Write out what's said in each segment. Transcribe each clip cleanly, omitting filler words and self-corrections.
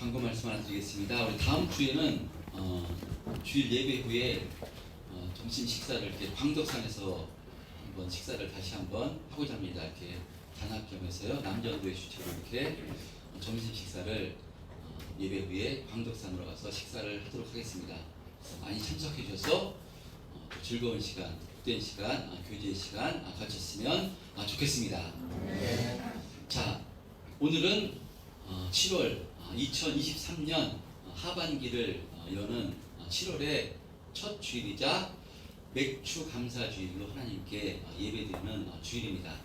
광고 말씀 하나 드리겠습니다. 우리 다음 주에는 주일 예배 후에 점심 식사를 이렇게 광덕산에서 한번 식사를 다시 한번 하고자 합니다. 이렇게 단합 겸해서요. 남전도의 주최로 이렇게 점심 식사를 예배 후에 광덕산으로 가서 식사를 하도록 하겠습니다. 많이 참석해 주셔서 즐거운 시간, 복된 시간, 교제의 시간 가졌으면 좋겠습니다. 자, 오늘은 7월 2023년 하반기를 여는 7월의 첫 주일이자 맥주 감사 주일로 하나님께 예배드리는 주일입니다.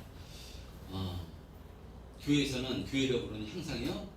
교회에서는 교회로 부르는 항상요,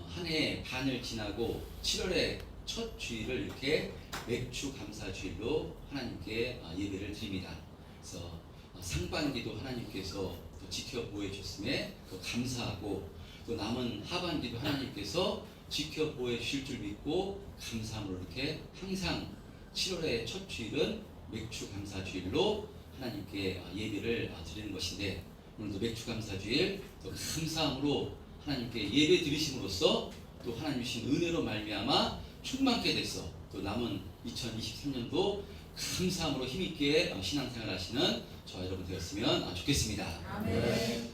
한 해 반을 지나고 7월의 첫 주일을 이렇게 맥주 감사 주일로 하나님께 예배를 드립니다. 그래서 상반기도 하나님께서 또 지켜보해 주셨음에 또 감사하고, 또 남은 하반기도 하나님께서 지켜보해 주실 줄 믿고 감사함으로 이렇게 항상 7월의 첫 주일은 맥주 감사 주일로 하나님께 예배를 드리는 것인데, 오늘도 맥주 감사 주일 또 감사함으로 하나님께 예배 드리심으로써 또 하나님 주신 은혜로 말미암아 충만케 돼서 또 남은 2023년도 감사함으로 힘있게 신앙생활 하시는 저와 여러분 되었으면 좋겠습니다. 아멘.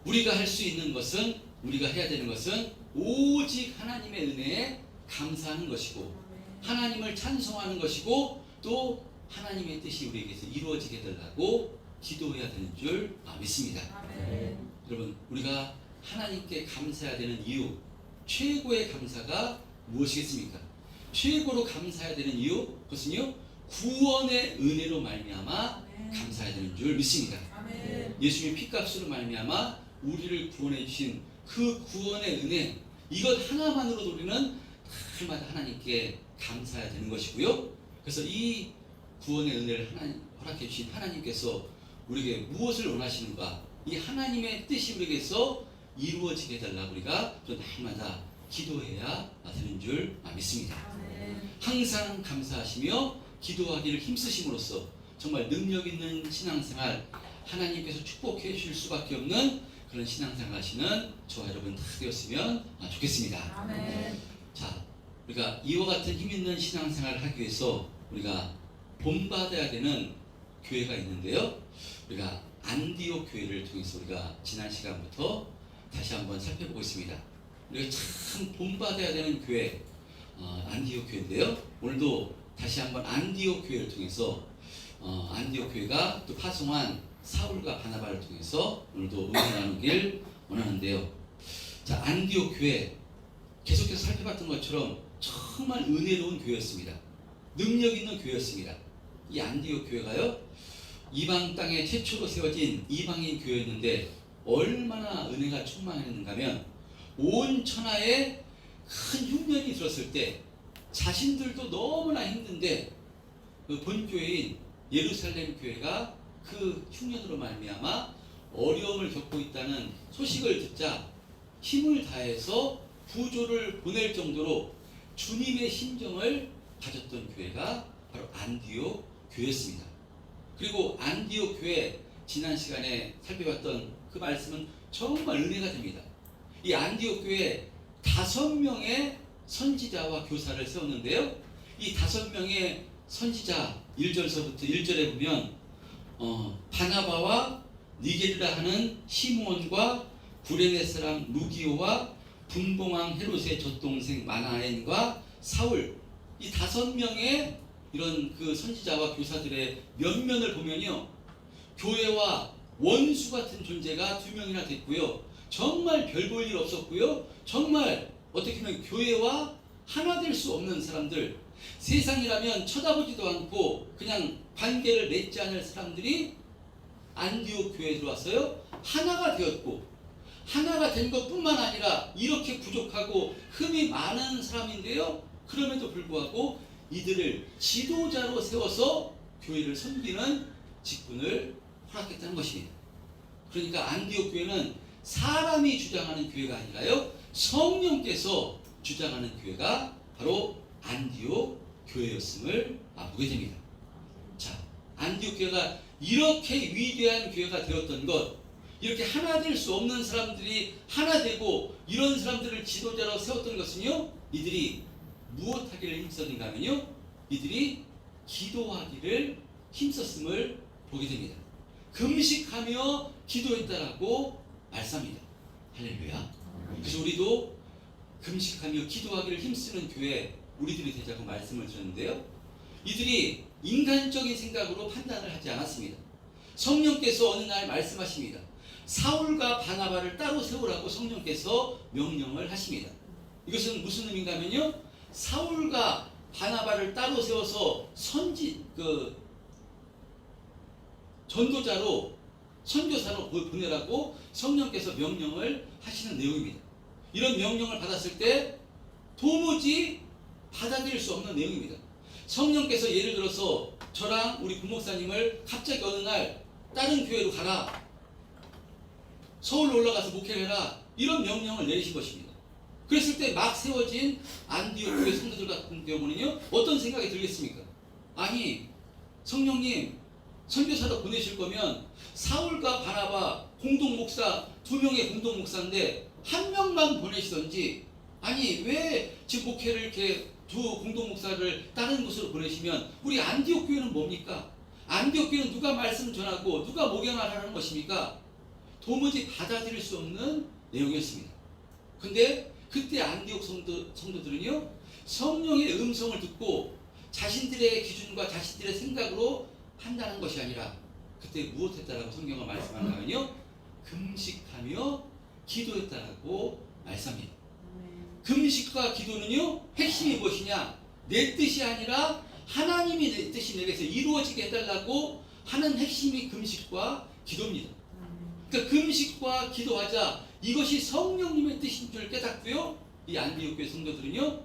우리가 할 수 있는 것은, 우리가 해야 되는 것은 오직 하나님의 은혜에 감사하는 것이고, 하나님을 찬송하는 것이고, 또 하나님의 뜻이 우리에게서 이루어지게 되려고 기도해야 되는 줄 믿습니다. 아멘. 여러분, 우리가 하나님께 감사해야 되는 이유, 최고의 감사가 무엇이겠습니까? 최고로 감사해야 되는 이유, 그것은요, 구원의 은혜로 말미암아 감사해야 되는 줄 믿습니다. 아멘. 예수님의 피값으로 말미암아 우리를 구원해 주신 그 구원의 은혜, 이것 하나만으로도 우리는 날마다 하나님께 감사해야 되는 것이고요. 그래서 이 구원의 은혜를 허락해 주신 하나님께서 우리에게 무엇을 원하시는가, 이 하나님의 뜻이 우리에게서 이루어지게 해달라고 우리가 또 날마다 기도해야 되는 줄 믿습니다. 아멘. 항상 감사하시며 기도하기를 힘쓰심으로써 정말 능력 있는 신앙생활, 하나님께서 축복해 주실 수밖에 없는 그런 신앙생활 하시는 저와 여러분 다 되었으면 좋겠습니다. 아멘. 자, 우리가 이와 같은 힘 있는 신앙생활을 하기 위해서 우리가 본받아야 되는 교회가 있는데요. 우리가 안디옥 교회를 통해서 우리가 지난 시간부터 다시 한번 살펴보고 있습니다. 우리가 참 본받아야 되는 교회, 안디옥 교회인데요. 오늘도 다시 한번 안디옥 교회를 통해서 안디옥 교회가 또 파송한 사울과 바나바를 통해서 오늘도 은혜 나누길 원하는데요. 자, 안디옥 교회 계속해서 살펴봤던 것처럼 정말 은혜로운 교회였습니다. 능력 있는 교회였습니다. 이 안디옥 교회가요, 이방 땅에 최초로 세워진 이방인 교회였는데 얼마나 은혜가 충만했는가 하면, 온 천하에 큰 흉년이 들었을 때 자신들도 너무나 힘든데 그 본교회인 예루살렘 교회가 그 흉년으로 말미암아 어려움을 겪고 있다는 소식을 듣자 힘을 다해서 구조를 보낼 정도로 주님의 심정을 가졌던 교회가 바로 안디옥 교회였습니다. 그리고 안디옥 교회, 지난 시간에 살펴봤던 그 말씀은 정말 은혜가 됩니다. 이 안디옥 교회에 5명의 선지자와 교사를 세웠는데요. 이 5명의 선지자, 1절서부터 1절에 보면 바나바와 니게르라 하는 시므온과 구레네 사람 루기오와 분봉왕 헤롯의 젖동생 마나엔과 사울, 이 5명의 이런 그 선지자와 교사들의 면면을 보면요, 교회와 원수 같은 존재가 2명이나 됐고요. 정말 별 볼 일 없었고요. 정말 어떻게 보면 교회와 하나 될 수 없는 사람들, 세상이라면 쳐다보지도 않고 그냥 관계를 맺지 않을 사람들이 안디옥 교회에 들어왔어요. 하나가 되었고, 하나가 된 것뿐만 아니라 이렇게 부족하고 흠이 많은 사람인데요, 그럼에도 불구하고 이들을 지도자로 세워서 교회를 섬기는 직분을 허락했다는 것입니다. 그러니까 안디옥 교회는 사람이 주장하는 교회가 아니라요, 성령께서 주장하는 교회가 바로 안디옥 교회였음을 보게 됩니다. 자, 안디옥 교회가 이렇게 위대한 교회가 되었던 것, 이렇게 하나 될 수 없는 사람들이 하나 되고 이런 사람들을 지도자로 세웠던 것은요, 이들이 무엇 하기를 힘썼는가 하면요, 이들이 기도하기를 힘썼음을 보게 됩니다. 금식하며 기도했다라고 말씀합니다. 할렐루야. 그래서 우리도 금식하며 기도하기를 힘쓰는 교회 우리들이 되자고 말씀을 드렸는데요, 이들이 인간적인 생각으로 판단을 하지 않았습니다. 성령께서 어느 날 말씀하십니다. 사울과 바나바를 따로 세우라고 성령께서 명령을 하십니다. 이것은 무슨 의미인가 하면요, 사울과 바나바를 따로 세워서 전도자로, 선교사로 보내라고 성령께서 명령을 하시는 내용입니다. 이런 명령을 받았을 때 도무지 받아들일 수 없는 내용입니다. 성령께서 예를 들어서 저랑 우리 부목사님을 갑자기 어느 날 다른 교회로 가라, 서울로 올라가서 목회를 해라, 이런 명령을 내리신 것입니다. 그랬을 때 막 세워진 안디옥 교회 성도들 같은 경우는요, 어떤 생각이 들겠습니까? 아니, 성령님 선교사로 보내실 거면 사울과 바나바 공동목사, 2명의 공동목사인데 한 명만 보내시던지, 아니 왜 지금 목회를 이렇게 두 공동목사를 다른 곳으로 보내시면 우리 안디옥 교회는 뭡니까? 안디옥 교회는 누가 말씀 전하고 누가 목양을 하라는 것입니까? 도무지 받아들일 수 없는 내용이었습니다. 근데 그때 안디옥 성도들은요, 성령의 음성을 듣고 자신들의 기준과 자신들의 생각으로 한다는 것이 아니라 그때 무엇했다라고 성경은 말씀하냐면요, 금식하며 기도했다라고 말씀합니다. 금식과 기도는요, 핵심이 무엇이냐? 내 뜻이 아니라 하나님이 내 뜻이 내게서 이루어지게 해달라고 하는 핵심이 금식과 기도입니다. 그러니까 금식과 기도하자, 이것이 성령님의 뜻인 줄 깨닫고요, 이 안디옥 교회 성도들은요,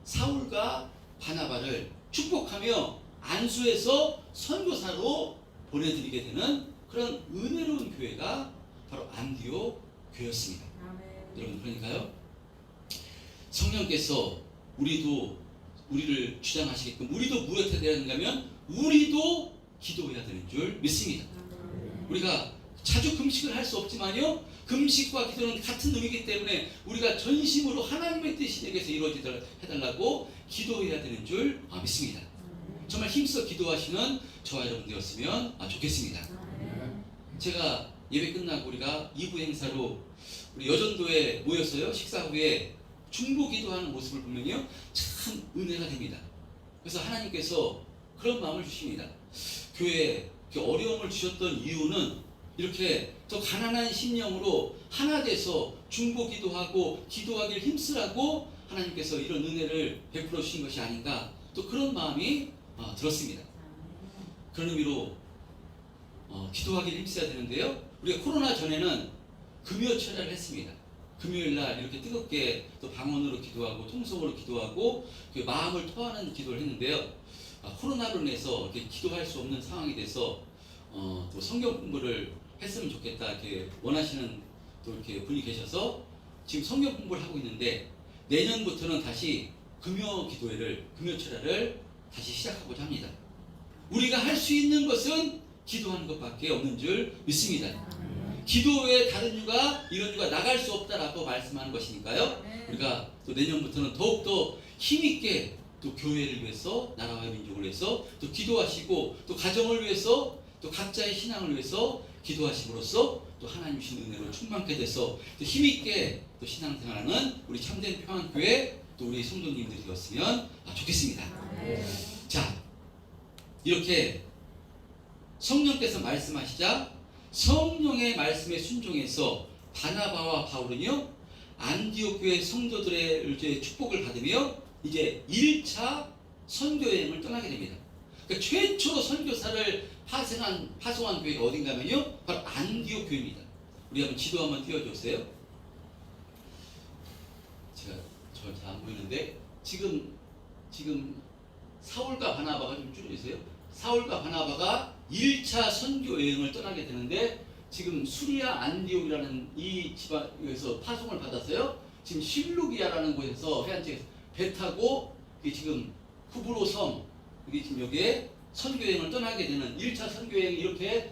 사울과 바나바를 축복하며 안수해서 선교사로 보내드리게 되는 그런 은혜로운 교회가 바로 안디옥 교회였습니다. 여러분, 그러니까요, 성령께서 우리를 주장하시게끔 우리도 무엇해야 되는가 하면 우리도 기도해야 되는 줄 믿습니다. 우리가 자주 금식을 할 수 없지만요, 금식과 기도는 같은 의미이기 때문에 우리가 전심으로 하나님의 뜻이 내게서 이루어지도록 해달라고 기도해야 되는 줄 믿습니다. 정말 힘써 기도하시는 저와 여러분 되었으면 좋겠습니다. 제가 예배 끝나고 우리가 2부 행사로 우리 여전도에 모여서요, 식사 후에 중보 기도하는 모습을 보면요, 참 은혜가 됩니다. 그래서 하나님께서 그런 마음을 주십니다. 교회에 어려움을 주셨던 이유는 이렇게 더 가난한 심령으로 하나 돼서 중보 기도하고 기도하기를 힘쓰라고 하나님께서 이런 은혜를 베풀어 주신 것이 아닌가, 또 그런 마음이 들었습니다. 그런 의미로 기도하기를 힘써야 되는데요, 우리가 코로나 전에는 금요철야를 했습니다. 금요일날 이렇게 뜨겁게 또 방언으로 기도하고 통성으로 기도하고 그 마음을 토하는 기도를 했는데요, 코로나로 인해서 이렇게 기도할 수 없는 상황이 돼서 또 성경 공부를 했으면 좋겠다 이렇게 원하시는 또 이렇게 분이 계셔서 지금 성경 공부를 하고 있는데, 내년부터는 다시 금요철야를 다시 시작하고자 합니다. 우리가 할 수 있는 것은 기도하는 것밖에 없는 줄 믿습니다. 기도 외에 다른 이런 유가 나갈 수 없다라고 말씀하는 것이니까요, 우리가 또 내년부터는 더욱더 힘있게 또 교회를 위해서, 나라와 민족을 위해서 또 기도하시고, 또 가정을 위해서, 또 각자의 신앙을 위해서 기도하심으로써 또 하나님 주신 은혜로 충만케 돼서 또 힘있게 또 신앙생활하는 우리 참된 평안교회 또 우리 성도님들이 되었으면 좋겠습니다. 자, 이렇게 성령께서 말씀하시자 성령의 말씀에 순종해서 바나바와 바울은요, 안디옥 교회 성도들의 이제 축복을 받으며 이제 1차 선교 여행을 떠나게 됩니다. 그러니까 최초로 선교사를 파송한 교회가 어딘가면요, 바로 안디옥 교회입니다. 우리 한번 지도 한번 띄워주세요. 제가 잘 안 보이는데 지금 사울과 바나바가 좀 줄여주세요. 사울과 바나바가 1차 선교 여행을 떠나게 되는데, 지금 수리아 안디옥이라는 이 지방에서 파송을 받았어요. 지금 실루기아라는 곳에서 해안쪽에서 배 타고 지금 쿠브로 섬, 여기 지금 여기에 선교 여행을 떠나게 되는 1차 선교 여행이 이렇게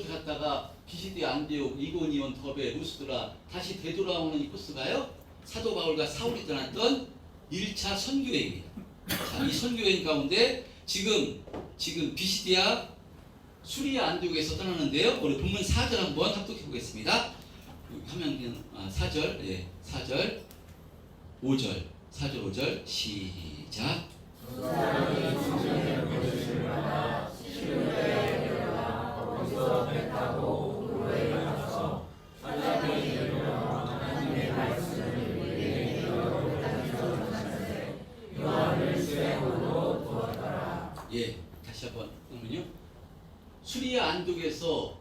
갔다가 비시디 안디옥 이고니온 더베 루스드라 다시 되돌아오는 이 코스가요 사도 바울과 사울이 떠났던 1차 선교여행입니다. 자, 이 선교여행 가운데 지금 비시디아 수리아 안디옥에서 떠나는데요. 우리 본문 4절 한번 합독해 보겠습니다. 화면 4절, 예, 4절, 5절, 4절, 5절 시작. 예, 다시 한번 그러면요. 수리아 안독에서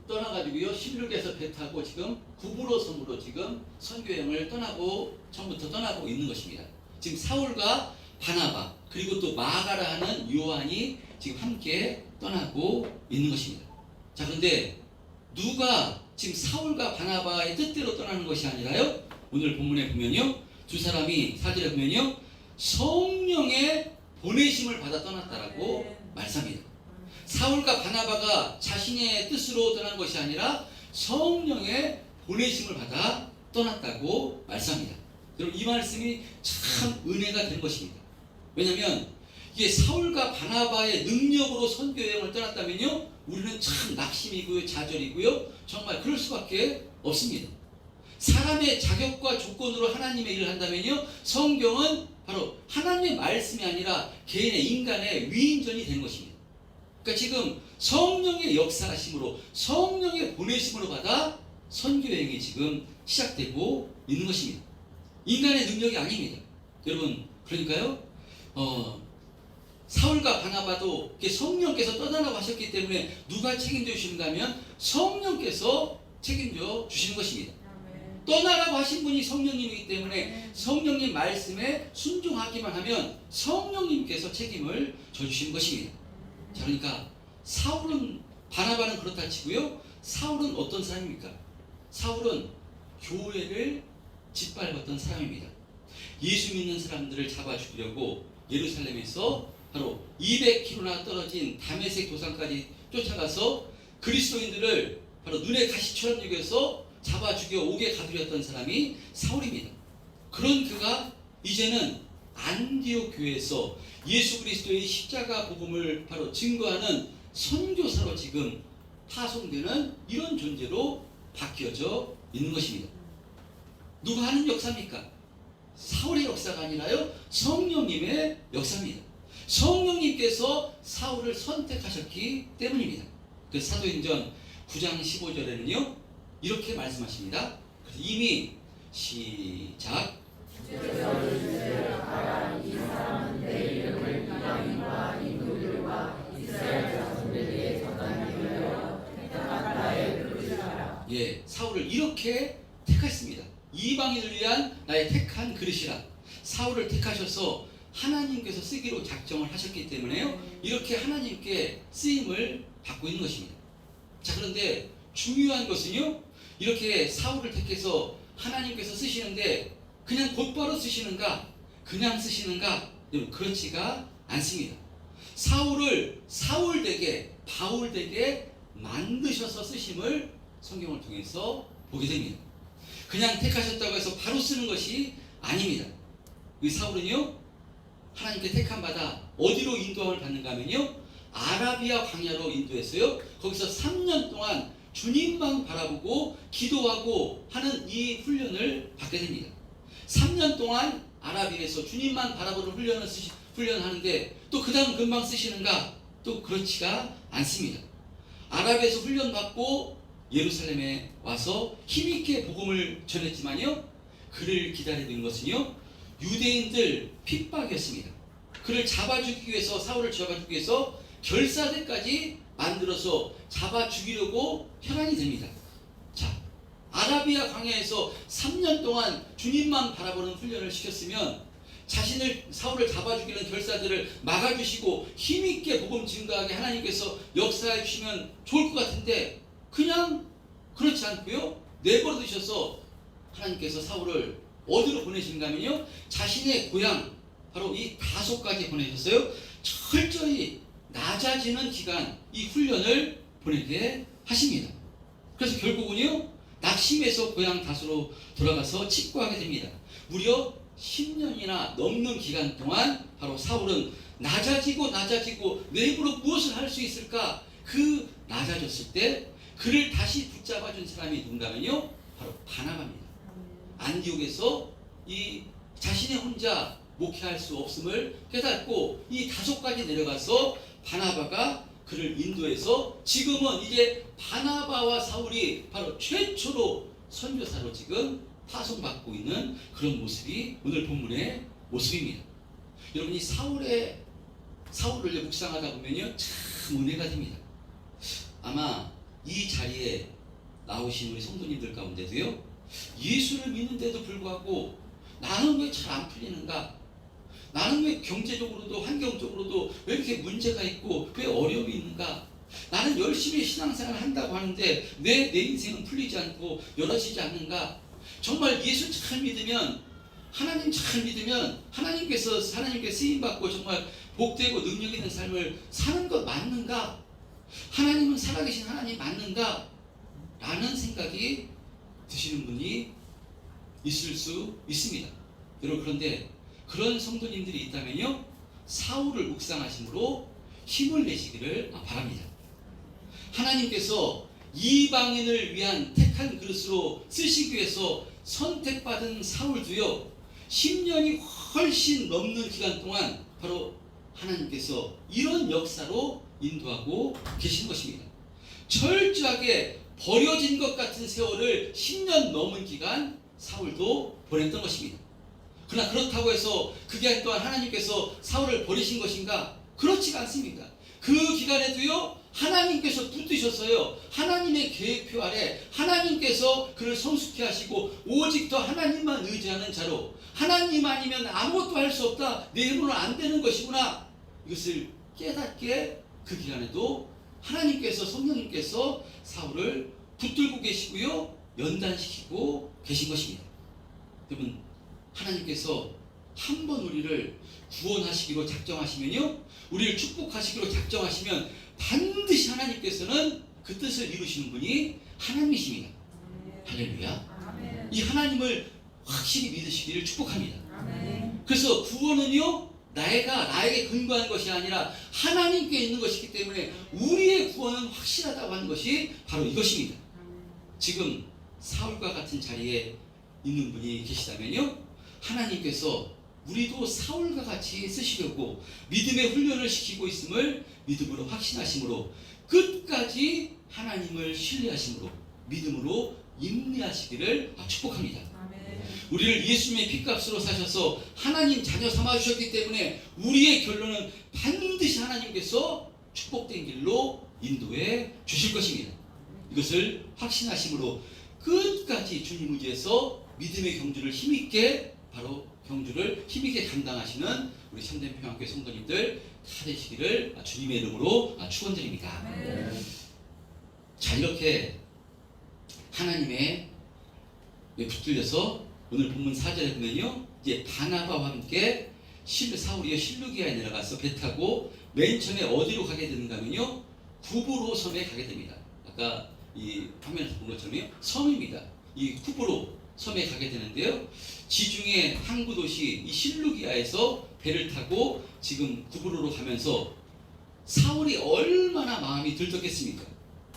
떠나가지고요. 실룩에서 배 타고 지금 구브로 섬으로 지금 선교여행을 처음부터 떠나고 있는 것입니다. 지금 사울과 바나바 그리고 또 마가라 하는 요한이 지금 함께 떠나고 있는 것입니다. 자, 그런데 누가 지금 사울과 바나바의 뜻대로 떠나는 것이 아니라요. 오늘 본문에 보면요. 두 사람이 4절에 보면요. 성령의 보내심을 받아 떠났다라고 말씀합니다. 사울과 바나바가 자신의 뜻으로 떠난 것이 아니라 성령의 보내심을 받아 떠났다고 말씀합니다. 여러분 이 말씀이 참 은혜가 된 것입니다. 왜냐하면 이게 사울과 바나바의 능력으로 선교여행을 떠났다면요 우리는 참 낙심이고요 좌절이고요 정말 그럴 수밖에 없습니다. 사람의 자격과 조건으로 하나님의 일을 한다면요 성경은 바로 하나님의 말씀이 아니라 개인의 인간의 위인전이 되는 것입니다. 그러니까 지금 성령의 역사하심으로 성령의 보내심으로 받아 선교여행이 지금 시작되고 있는 것입니다. 인간의 능력이 아닙니다. 여러분 그러니까요 사울과 바나바도 성령께서 떠나라고 하셨기 때문에 누가 책임져 주시는가 하면 성령께서 책임져 주시는 것입니다. 떠나라고 하신 분이 성령님이기 때문에 성령님 말씀에 순종하기만 하면 성령님께서 책임을 져주시는 것입니다. 자, 그러니까 바나바는 그렇다 치고요. 사울은 어떤 사람입니까? 사울은 교회를 짓밟았던 사람입니다. 예수 믿는 사람들을 잡아 죽이려고 예루살렘에서 바로 200km나 떨어진 다메섹 도상까지 쫓아가서 그리스도인들을 바로 눈에 가시처럼 여겨서 잡아 죽여 옥에 가두렸던 사람이 사울입니다. 그런 그가 이제는 안디옥 교회에서 예수 그리스도의 십자가 복음을 바로 증거하는 선교사로 지금 파송되는 이런 존재로 바뀌어져 있는 것입니다. 누가 하는 역사입니까? 사울의 역사가 아니라요 성령님의 역사입니다. 성령님께서 사울을 선택하셨기 때문입니다. 그 사도행전 9장 15절에는요 이렇게 말씀하십니다. 그래서 이미 시작. 예, 사울을 이렇게 택했습니다. 이방인을 위한 나의 택한 그릇이라. 사울을 택하셔서 하나님께서 쓰기로 작정을 하셨기 때문에요. 이렇게 하나님께 쓰임을 받고 있는 것입니다. 자, 그런데 중요한 것은요. 이렇게 사울을 택해서 하나님께서 쓰시는데 그냥 곧바로 쓰시는가? 그냥 쓰시는가? 그렇지가 않습니다. 사울을 사울되게 바울되게 만드셔서 쓰심을 성경을 통해서 보게 됩니다. 그냥 택하셨다고 해서 바로 쓰는 것이 아닙니다. 이 사울은요 하나님께 택함 받아 어디로 인도함을 받는가 하면요 아라비아 광야로 인도했어요. 거기서 3년 동안 주님만 바라보고 기도하고 하는 이 훈련을 받게 됩니다. 3년 동안 아라비아에서 주님만 바라보는 훈련하는데 또 그 다음 금방 쓰시는가? 또 그렇지가 않습니다. 아라비아에서 훈련받고 예루살렘에 와서 힘있게 복음을 전했지만요 그를 기다리는 것은요 유대인들 핍박이었습니다. 그를 잡아 죽이기 위해서 사울을 잡아 죽이기 위해서 결사대까지 만들어서 잡아 죽이려고 혈안이 됩니다. 자, 아라비아 광야에서 3년 동안 주님만 바라보는 훈련을 시켰으면 사울을 잡아 죽이는 결사들을 막아주시고 힘있게 복음 증거하게 하나님께서 역사해 주시면 좋을 것 같은데 그냥 그렇지 않고요 내버려 두셔서 하나님께서 사울을 어디로 보내신가 하면요 자신의 고향 바로 이 다소까지 보내셨어요. 철저히 낮아지는 기간 이 훈련을 보내게 하십니다. 그래서 결국은요, 낙심해서 고향 다소로 돌아가서 직구하게 됩니다. 무려 10년이나 넘는 기간 동안 바로 사울은 낮아지고 내입으로 무엇을 할 수 있을까? 그 낮아졌을 때 그를 다시 붙잡아준 사람이 누군가면요, 바로 바나바입니다. 안디옥에서 이 자신의 혼자 목회할 수 없음을 깨닫고 이 다소까지 내려가서 바나바가 그를 인도해서 지금은 이제 바나바와 사울이 바로 최초로 선교사로 지금 파송받고 있는 그런 모습이 오늘 본문의 모습입니다. 여러분, 이 사울을 묵상하다 보면요, 참 은혜가 됩니다. 아마 이 자리에 나오신 우리 성도님들 가운데도요, 예수를 믿는데도 불구하고 나는 왜 잘 안 풀리는가? 나는 왜 경제적으로도 환경적으로도 왜 이렇게 문제가 있고 왜 어려움이 있는가? 나는 열심히 신앙생활을 한다고 하는데 내 인생은 풀리지 않고 열어지지 않는가? 정말 예수 잘 믿으면, 하나님 잘 믿으면 하나님께서 쓰임받고 정말 복되고 능력 있는 삶을 사는 것 맞는가? 하나님은 살아계신 하나님 맞는가? 라는 생각이 드시는 분이 있을 수 있습니다. 여러분, 그런데 그런 성도님들이 있다면요, 사울을 묵상하심으로 힘을 내시기를 바랍니다. 하나님께서 이방인을 위한 택한 그릇으로 쓰시기 위해서 선택받은 사울도요, 10년이 훨씬 넘는 기간 동안 바로 하나님께서 이런 역사로 인도하고 계신 것입니다. 철저하게 버려진 것 같은 세월을 10년 넘은 기간 사울도 보냈던 것입니다. 그러나 그렇다고 해서 그 기간 동안 하나님께서 사울을 버리신 것인가? 그렇지가 않습니다. 그 기간에도요, 하나님께서 붙드셨어요. 하나님의 계획표 아래 하나님께서 그를 성숙케 하시고 오직 더 하나님만 의지하는 자로, 하나님 아니면 아무것도 할 수 없다, 내 힘으로는 안 되는 것이구나, 이것을 깨닫게 그 기간에도 하나님께서, 성령님께서 사울을 붙들고 계시고요, 연단시키고 계신 것입니다. 여러분, 하나님께서 한 번 우리를 구원하시기로 작정하시면요, 우리를 축복하시기로 작정하시면 반드시 하나님께서는 그 뜻을 이루시는 분이 하나님이십니다. 할렐루야. 이 하나님을 확실히 믿으시기를 축복합니다. 그래서 구원은요, 나에게 근거한 것이 아니라 하나님께 있는 것이기 때문에 우리의 구원은 확실하다고 하는 것이 바로 이것입니다. 지금 사울과 같은 자리에 있는 분이 계시다면요, 하나님께서 우리도 사울과 같이 쓰시려고 믿음의 훈련을 시키고 있음을 믿음으로 확신하심으로, 끝까지 하나님을 신뢰하심으로 믿음으로 인내하시기를 축복합니다. 우리를 예수님의 피값으로 사셔서 하나님 자녀 삼아주셨기 때문에 우리의 결론은 반드시 하나님께서 축복된 길로 인도해 주실 것입니다. 이것을 확신하심으로 끝까지 주님 의지해서 믿음의 경주를 힘있게, 바로 경주를 힘있게 감당하시는 우리 참된 평안교회 성도님들 다 되시기를 주님의 이름으로 축원드립니다. 자, 이렇게 하나님의 붙들려서 오늘 본문 4절에 보면요, 이제 바나바와 함께 사울이 실루기아에 내려가서 배 타고 맨 처음에 어디로 가게 되는가 하면요, 구브로 섬에 가게 됩니다. 아까 이 화면에서 본 것처럼요, 섬입니다. 이 구브로 섬에 가게 되는데요, 지중해 항구 도시 이 실루기아에서 배를 타고 지금 구브로로 가면서 사울이 얼마나 마음이 들떴겠습니까?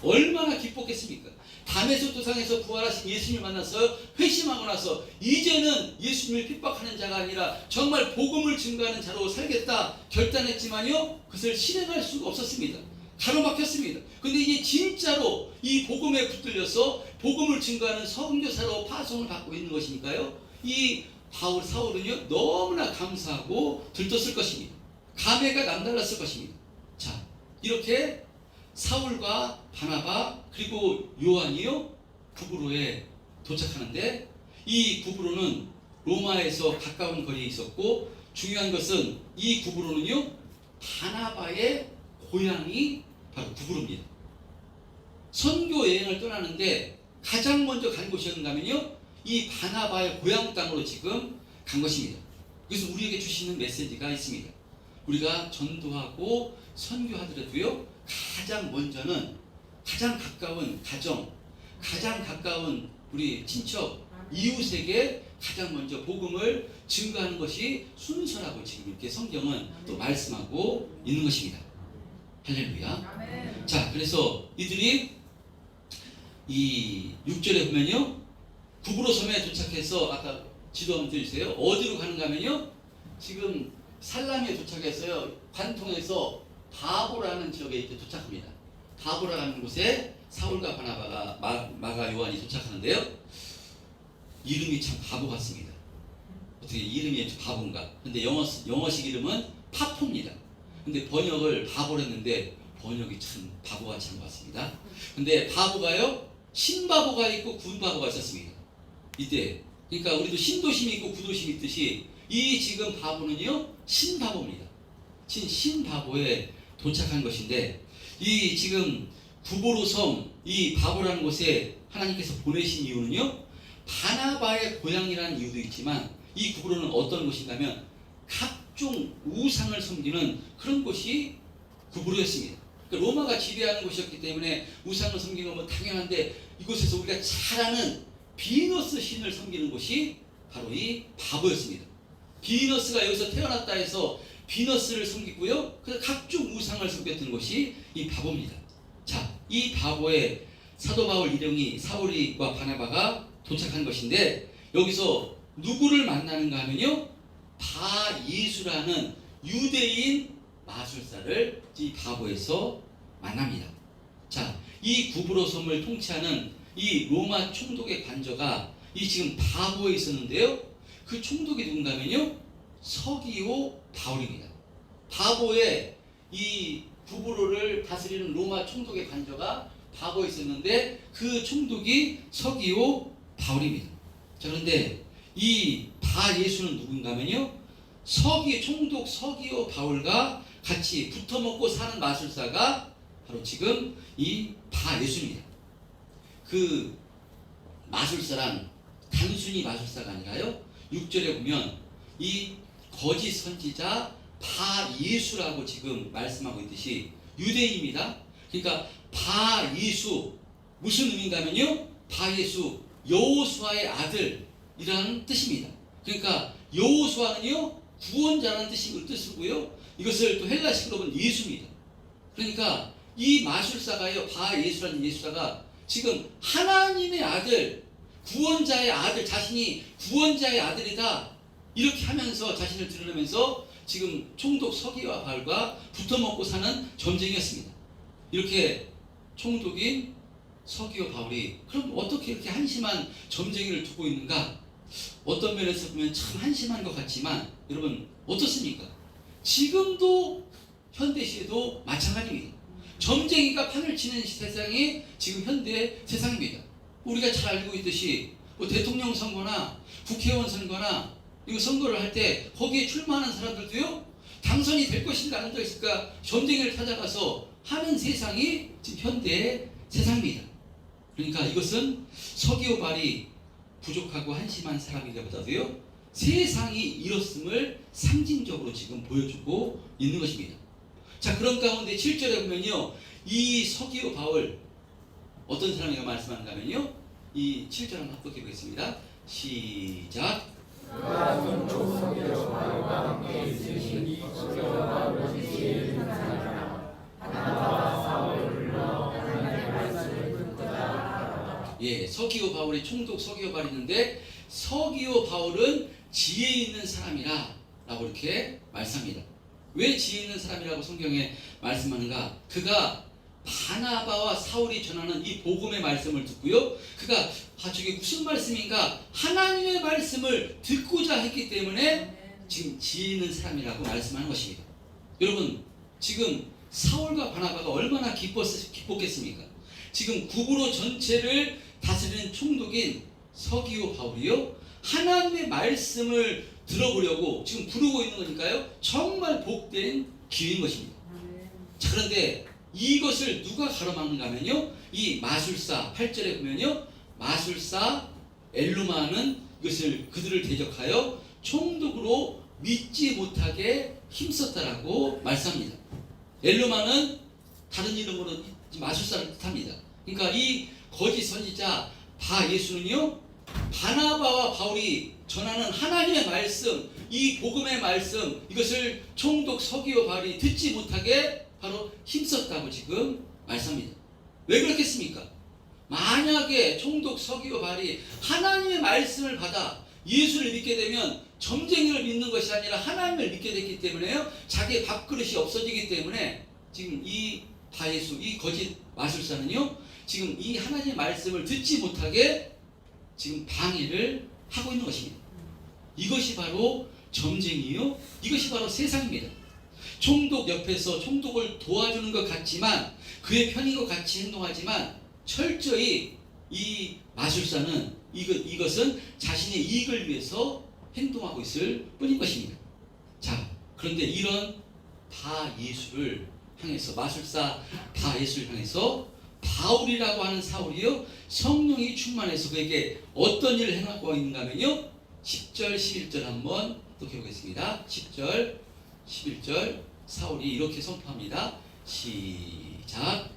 얼마나 기뻤겠습니까? 다메섹 도상에서 부활하신 예수님을 만나서 회심하고 나서 이제는 예수님을 핍박하는 자가 아니라 정말 복음을 증거하는 자로 살겠다 결단했지만요, 그것을 실행할 수가 없었습니다. 가로막혔습니다. 근데 이제 진짜로 이 복음에 붙들려서 복음을 증거하는 선교사로 파송을 받고 있는 것이니까요, 이 사울은요, 너무나 감사하고 들떴을 것입니다. 감회가 남달랐을 것입니다. 자, 이렇게 사울과 바나바 그리고 요한이요, 구브로에 도착하는데, 이 구브로는 로마에서 가까운 거리에 있었고, 중요한 것은 이 구브로는요, 바나바의 고향이 바로 구브로입니다. 선교 여행을 떠나는데 가장 먼저 간 곳이 어딘가 하면요, 이 바나바의 고향 땅으로 지금 간 것입니다. 그래서 우리에게 주시는 메시지가 있습니다. 우리가 전도하고 선교하더라도요, 가장 먼저는 가장 가까운 가정, 가장 가까운 우리 친척, 이웃에게 가장 먼저 복음을 증거하는 것이 순서라고 지금 이렇게 성경은 또 말씀하고 있는 것입니다. 할렐루야. 자, 그래서 이들이 이 6절에 보면요, 구브로 섬에 도착해서 아까 지도 한번 드리세요. 어디로 가는가 하면요, 지금 살라미에 도착했어요. 관통에서 바보라는 지역에 이렇게 도착합니다. 바보라는 곳에 사울과 바나바가 마가 요한이 도착하는데요, 이름이 참 바보 같습니다. 어떻게 이름이 바보인가? 근데 영어식 이름은 파포입니다. 근데 번역을 바보로 했는데 번역이 참 바보같이 한 것 같습니다. 근데 바보가요, 신바보가 있고 군바보가 있었습니다. 이때 그러니까 우리도 신도심이 있고 구도심이 있듯이 이 지금 바보는요, 신바보입니다. 신바보에 도착한 것인데, 이 지금 구보로 섬, 이 바보라는 곳에 하나님께서 보내신 이유는요, 바나바의 고향이라는 이유도 있지만 이 구브로는 어떤 곳인가면 각종 우상을 섬기는 그런 곳이 구브로였습니다. 그러니까 로마가 지배하는 곳이었기 때문에 우상을 섬기는 건 당연한데, 이곳에서 우리가 잘 아는 비너스 신을 섬기는 곳이 바로 이 바보였습니다. 비너스가 여기서 태어났다 해서 비너스를 섬기고요, 그래서 각종 우상을 섬겼던 곳이 이 바보입니다. 자, 이 바보의 사도 바울 일행이 사울과 바나바가 도착한 것인데, 여기서 누구를 만나는가 하면요, 바예수라는 유대인 마술사를 이 바보에서 만납니다. 자, 이 구브로 섬을 통치하는 이 로마 총독의 관저가 이 지금 바보에 있었는데요, 그 총독이 누군가 하면요, 서기오 바울입니다. 바보에 이 구브로를 다스리는 로마 총독의 관저가 바보에 있었는데 그 총독이 서기오 바울입니다. 자, 그런데 이 바예수는 누군가 하면요, 총독 서기오 바울과 같이 붙어먹고 사는 마술사가 바로 지금 이 바예수입니다. 그 마술사란 단순히 마술사가 아니라요, 6절에 보면 이 거짓 선지자 바예수라고 지금 말씀하고 있듯이 유대인입니다. 그러니까 바예수 무슨 의미인가 하면요, 바예수 여호수아의 아들이라는 뜻입니다. 그러니까 여호수아는요, 구원자라는 뜻이고요, 이것을 또 헬라식으로 보면 예수입니다. 그러니까 이 마술사가요, 바예수라는 예수사가 지금 하나님의 아들, 구원자의 아들, 자신이 구원자의 아들이다 이렇게 하면서 자신을 드러내면서 지금 총독 서기와 바울과 붙어먹고 사는 전쟁이었습니다. 이렇게 총독인 서기와 바울이 그럼 어떻게 이렇게 한심한 점쟁이를 두고 있는가? 어떤 면에서 보면 참 한심한 것 같지만 여러분 어떻습니까? 지금도 현대시에도 마찬가지입니다. 점쟁이가 판을 치는 세상이 지금 현대 세상입니다. 우리가 잘 알고 있듯이 뭐 대통령 선거나 국회의원 선거나 이거 선거를 할 때 거기에 출마하는 사람들도요, 당선이 될 것인가 안 될 것인가 점쟁이를 찾아가서 하는 세상이 지금 현대 세상입니다. 그러니까 이것은 서기오 바울이 부족하고 한심한 사람이라보다도요, 세상이 이렇음을 상징적으로 지금 보여주고 있는 것입니다. 자, 그런 가운데 7절에 보면요, 이 서기오 바울 어떤 사람이가 말씀하는가 하면요, 이 7절 한번 합독해 보겠습니다. 시작. 예, 서기오 바울이 총독 서기오 바울이 있는데 서기오 바울은 지혜 있는 사람이라 라고 이렇게 말씀합니다. 왜 지혜 있는 사람이라고 성경에 말씀하는가? 그가 바나바와 사울이 전하는 이 복음의 말씀을 듣고요, 그가 저게 무슨 말씀인가 하나님의 말씀을 듣고자 했기 때문에 지금 지혜 있는 사람이라고 말씀하는 것입니다. 여러분 지금 사울과 바나바가 얼마나 기뻤겠습니까? 지금 구브로 전체를 다스리는 총독인 서기오 바울이요, 하나님의 말씀을 들어보려고 지금 부르고 있는 거니까요, 정말 복된 기회인 것입니다. 자, 그런데 이것을 누가 가로막는가 하면요, 이 마술사 8절에 보면요, 마술사 엘루마는 이것을 그들을 대적하여 총독으로 믿지 못하게 힘썼다라고 말씀합니다. 엘루마는 다른 이름으로 마술사를 뜻합니다. 그러니까 이 거짓 선지자 바 예수는요, 바나바와 바울이 전하는 하나님의 말씀, 이 복음의 말씀, 이것을 총독 서기오 바울이 듣지 못하게 바로 힘썼다고 지금 말씀합니다. 왜 그렇겠습니까? 만약에 총독 서기오 바울이 하나님의 말씀을 받아 예수를 믿게 되면 점쟁이를 믿는 것이 아니라 하나님을 믿게 됐기 때문에요, 자기의 밥그릇이 없어지기 때문에 지금 이 바예수, 이 거짓 마술사는요, 지금 이 하나님의 말씀을 듣지 못하게 지금 방해를 하고 있는 것입니다. 이것이 바로 점쟁이요, 이것이 바로 세상입니다. 총독 옆에서 총독을 도와주는 것 같지만, 그의 편인 것 같이 행동하지만 철저히 이 마술사는 이것은 자신의 이익을 위해서 행동하고 있을 뿐인 것입니다. 자, 그런데 이런 바 예수를 향해서, 마술사 바 예수를 향해서 바울이라고 하는 사울이요, 성령이 충만해서 그에게 어떤 일을 행하고 있는가 하면요, 10절 11절 한번 독해보겠습니다. 10절 11절 사울이 이렇게 선포합니다. 시작.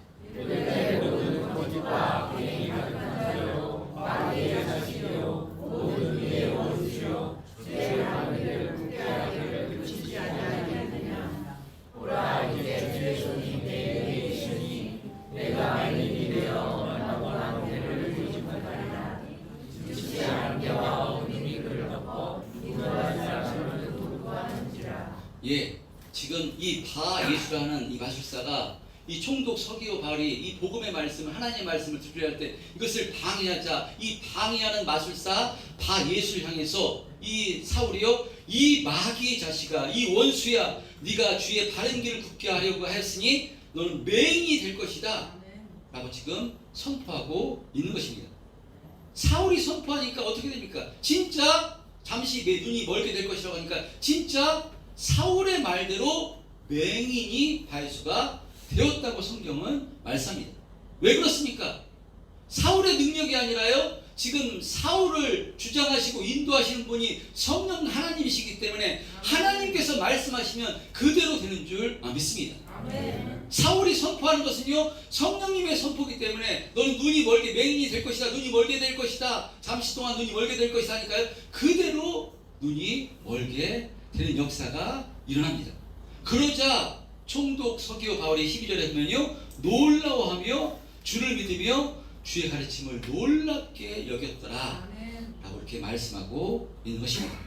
예, 지금 이 바 예수라는 이 마술사가 이 총독 서기오 바울이 이 복음의 말씀을, 하나님의 말씀을 들으려 할 때 이것을 방해하자, 이 방해하는 마술사 바 예수를 향해서 이 사울이요, 이 마귀의 자식아, 이 원수야, 네가 주의 바른 길을 굽게 하려고 하였으니 너는 맹인이 될 것이다 라고 지금 선포하고 있는 것입니다. 사울이 선포하니까 어떻게 됩니까? 진짜 잠시 내 눈이 멀게 될 것이라고 하니까 진짜 사울의 말대로 맹인이 바예수가 되었다고 성경은 말씀합니다. 왜 그렇습니까? 사울의 능력이 아니라요, 지금 사울을 주장하시고 인도하시는 분이 성령 하나님이시기 때문에 하나님께서 말씀하시면 그대로 되는 줄 믿습니다. 아멘. 사울이 선포하는 것은요, 성령님의 선포이기 때문에 너는 눈이 멀게, 맹인이 될 것이다, 눈이 멀게 될 것이다, 잠시 동안 눈이 멀게 될 것이다 하니까요, 그대로 눈이 멀게 되는 역사가 일어납니다. 그러자 총독 서기오 바울이 12절에 보면요, 놀라워하며 주를 믿으며 주의 가르침을 놀랍게 여겼더라 라고 이렇게 말씀하고 있는 것입니다.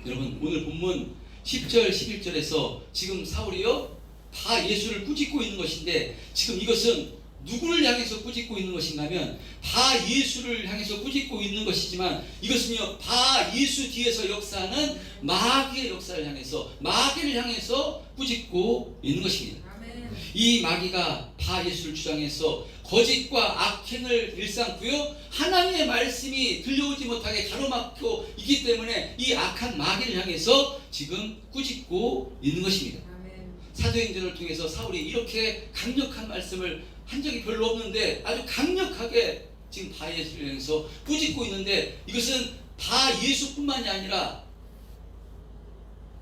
여러분, 오늘 본문 10절 11절에서 지금 사울이요, 바 예수를 꾸짖고 있는 것인데, 지금 이것은 누구를 향해서 꾸짖고 있는 것인가 하면 바 예수를 향해서 꾸짖고 있는 것이지만, 이것은요, 바 예수 뒤에서 역사하는 마귀의 역사를 향해서, 마귀를 향해서 꾸짖고 있는 것입니다. 이 마귀가 바 예수를 주장해서 거짓과 악행을 일삼고요, 하나님의 말씀이 들려오지 못하게 가로막고 있기 때문에 이 악한 마귀를 향해서 지금 꾸짖고 있는 것입니다. 사도행전을 통해서 사울이 이렇게 강력한 말씀을 한 적이 별로 없는데 아주 강력하게 지금 바 예수를 향해서 꾸짖고 있는데, 이것은 바 예수뿐만이 아니라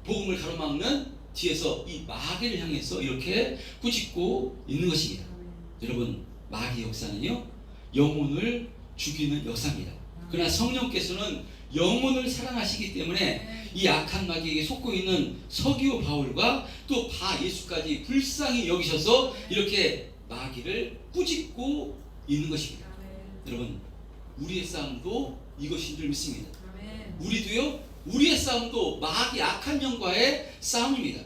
복음을 가로막는 뒤에서 이 마귀를 향해서 이렇게 꾸짖고 있는 것입니다. 여러분, 마귀 역사는요, 영혼을 죽이는 역사입니다. 그러나 성령께서는 영혼을 사랑하시기 때문에 이 악한 마귀에게 속고 있는 서기오 바울과 또 바 예수까지 불쌍히 여기셔서 이렇게 마귀를 꾸짖고 있는 것입니다. 여러분, 우리의 싸움도 이것인 줄 믿습니다. 우리도요, 우리의 싸움도 마귀 악한 영과의 싸움입니다.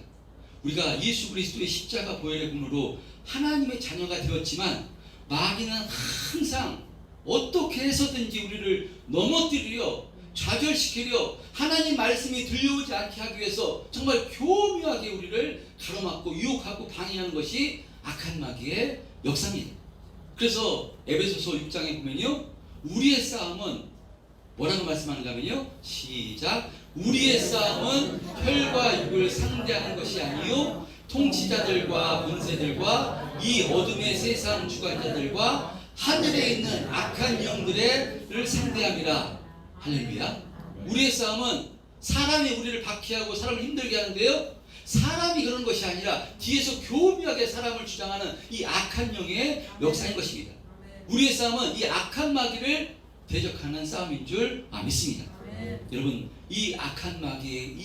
우리가 예수 그리스도의 십자가 보혈의 공로로 하나님의 자녀가 되었지만 마귀는 항상 어떻게 해서든지 우리를 넘어뜨리려, 좌절시키려, 하나님 말씀이 들려오지 않게 하기 위해서 정말 교묘하게 우리를 가로막고 유혹하고 방해하는 것이 악한 마귀의 역사입니다. 그래서 에베소서 6장에 보면요, 우리의 싸움은 뭐라고 말씀하는가 하면요, 시작. 우리의 싸움은 혈과 육을 상대하는 것이 아니요 통치자들과 권세들과 이 어둠의 세상 주관자들과 하늘에 있는 악한 영들을 상대함이라. 할렐루야. 우리의 싸움은 사람이 우리를 박해하고 사람을 힘들게 하는데요, 사람이 그런 것이 아니라 뒤에서 교묘하게 사람을 주장하는 이 악한 영의 역사인 것입니다. 우리의 싸움은 이 악한 마귀를 대적하는 싸움인 줄 믿습니다. 여러분, 이 악한 마귀의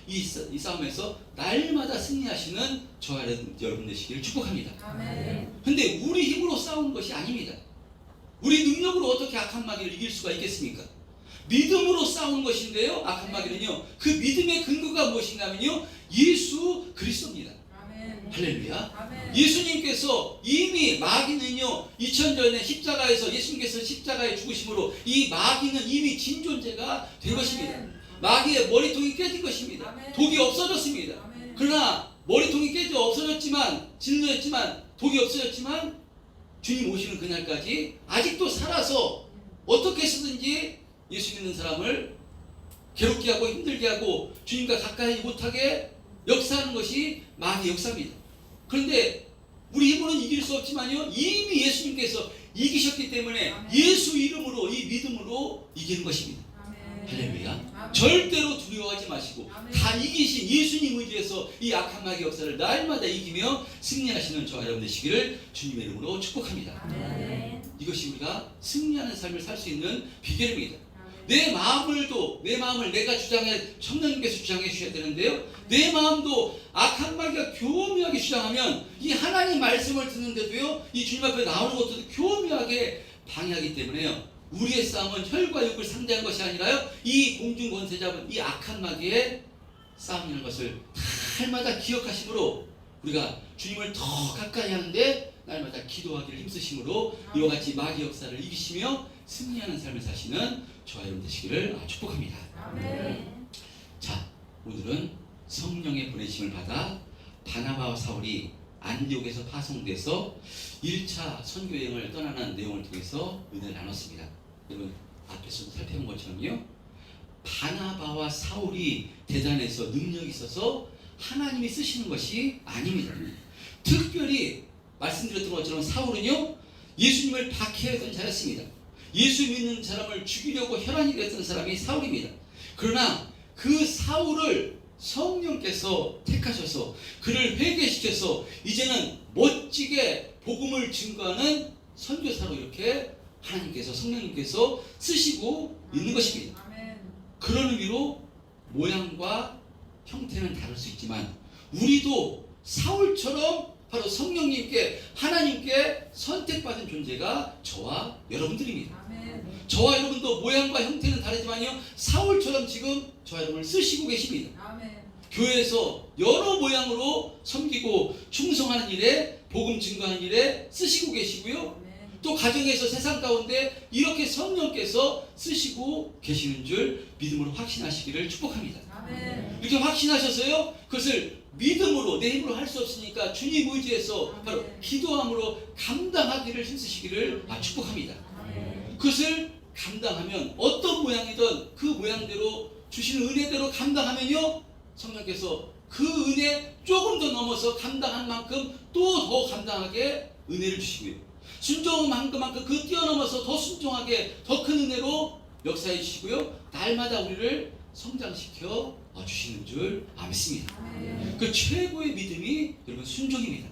이 싸움에서 날마다 승리하시는 저와 여러분 되시기를 축복합니다. 근데 우리 힘으로 싸우는 것이 아닙니다. 우리 능력으로 어떻게 악한 마귀를 이길 수가 있겠습니까? 믿음으로 싸우는 것인데요. 악한 마귀는요, 그 믿음의 근거가 무엇인가면요, 예수 그리스도입니다. 할렐루야. 예수님께서 이미 마귀는요 2000년 전에 십자가에서 예수님께서 십자가에 죽으심으로 이 마귀는 이미 진존재가 된 것입니다. 마귀의 머리통이 깨진 것입니다. 독이 없어졌습니다. 그러나 머리통이 깨져 없어졌지만, 진노했지만, 독이 없어졌지만 주님 오시는 그날까지 아직도 살아서 어떻게 해서든지 예수 믿는 사람을 괴롭게 하고 힘들게 하고 주님과 가까이 못하게 역사하는 것이 마귀의 역사입니다. 그런데 우리 힘으로는 이길 수 없지만요, 이미 예수님께서 이기셨기 때문에 예수 이름으로, 이 믿음으로 이기는 것입니다. 할렐루야. 절대로 두려워하지 마시고 다 이기신 예수님 의지해서 이 악한 마귀 역사를 날마다 이기며 승리하시는 저와 여러분 되시기를 주님의 이름으로 축복합니다. 이것이 우리가 승리하는 삶을 살 수 있는 비결입니다. 내 마음을 내가 성령님께서 주장해 주셔야 되는데요, 내 마음도 악한 마귀가 교묘하게 주장하면 이 하나님 말씀을 듣는데도요, 이 주님 앞에 나오는 것도 교묘하게 방해하기 때문에요, 우리의 싸움은 혈과 육을 상대한 것이 아니라요, 이 공중 권세 잡은 이 악한 마귀의 싸움이라는 것을 날마다 기억하심으로 우리가 주님을 더 가까이 하는데 날마다 기도하기를 힘쓰심으로 이와 같이 마귀 역사를 이기시며 승리하는 삶을 사시는 저와 여러분 되시기를 축복합니다. 자, 오늘은 성령의 보내심을 받아 바나바와 사울이 안디옥에서 파송돼서 1차 선교여행을 떠나는 내용을 통해서 은혜를 나눴습니다. 여러분, 앞에서 살펴본 것처럼요, 바나바와 사울이 대단해서 능력이 있어서 하나님이 쓰시는 것이 아닙니다. 특별히 말씀드렸던 것처럼 사울은요, 예수님을 박해했던 자였습니다. 예수 믿는 사람을 죽이려고 혈안이 됐던 사람이 사울입니다. 그러나 그 사울을 성령께서 택하셔서 그를 회개시켜서 이제는 멋지게 복음을 증거하는 선교사로 이렇게 하나님께서, 성령님께서 쓰시고 있는 것입니다. 그런 의미로 모양과 형태는 다를 수 있지만 우리도 사울처럼 바로 성령님께, 하나님께 선택받은 존재가 저와 여러분들입니다. 저와 여러분도 모양과 형태는 다르지만요, 사울처럼 지금 저와 여러분을 쓰시고 계십니다. 교회에서 여러 모양으로 섬기고 충성하는 일에, 복음 증거하는 일에 쓰시고 계시고요, 또 가정에서 세상 가운데 이렇게 성령께서 쓰시고 계시는 줄 믿음으로 확신하시기를 축복합니다. 이렇게 확신하셔서요, 그것을 믿음으로, 내 힘으로 할 수 없으니까 주님 의지해서 바로 기도함으로 감당하기를 힘쓰시기를 축복합니다. 그것을 감당하면 어떤 모양이든 그 모양대로 주시는 은혜대로 감당하면요, 성령께서 그 은혜 조금 더 넘어서 감당한 만큼 또 더 감당하게 은혜를 주시고요, 순종한 그만큼 그 뛰어넘어서 더 순종하게 더 큰 은혜로 역사해 주시고요, 날마다 우리를 성장시켜 주시는 줄 믿습니다. 그 최고의 믿음이 여러분 순종입니다.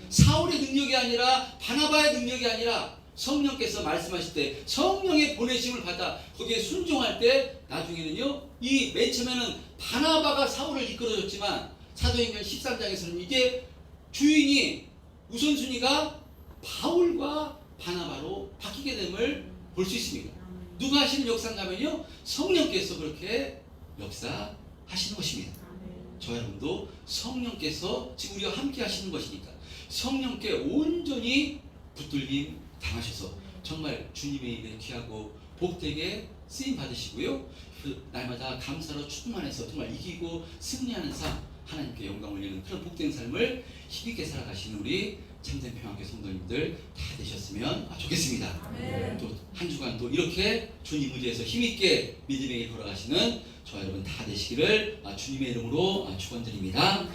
사울의 능력이 아니라, 바나바의 능력이 아니라 성령께서 말씀하실 때 성령의 보내심을 받아 거기에 순종할 때 나중에는요, 이 맨 처음에는 바나바가 사울을 이끌어줬지만 사도행전 13장에서는 이게 주인이, 우선순위가 바울과 바나바로 바뀌게 됨을 볼 수 있습니다. 누가 하시는 역사인가면요, 성령께서 그렇게 역사하시는 것입니다. 저 여러분도 성령께서 지금 우리와 함께 하시는 것이니까 성령께 온전히 붙들림 당하셔서 정말 주님의 일에 귀하고 복되게 쓰임 받으시고요, 그 날마다 감사로 충만해서 정말 이기고 승리하는 삶, 하나님께 영광 올리는 그런 복된 삶을 힘있게 살아가시는 우리 참된 평안교회 성도님들 다 되셨으면 좋겠습니다. 또 한 주간도 이렇게 주님 의지해서 힘있게 믿음에 걸어가시는 저와 여러분 다 되시기를 주님의 이름으로 축원드립니다.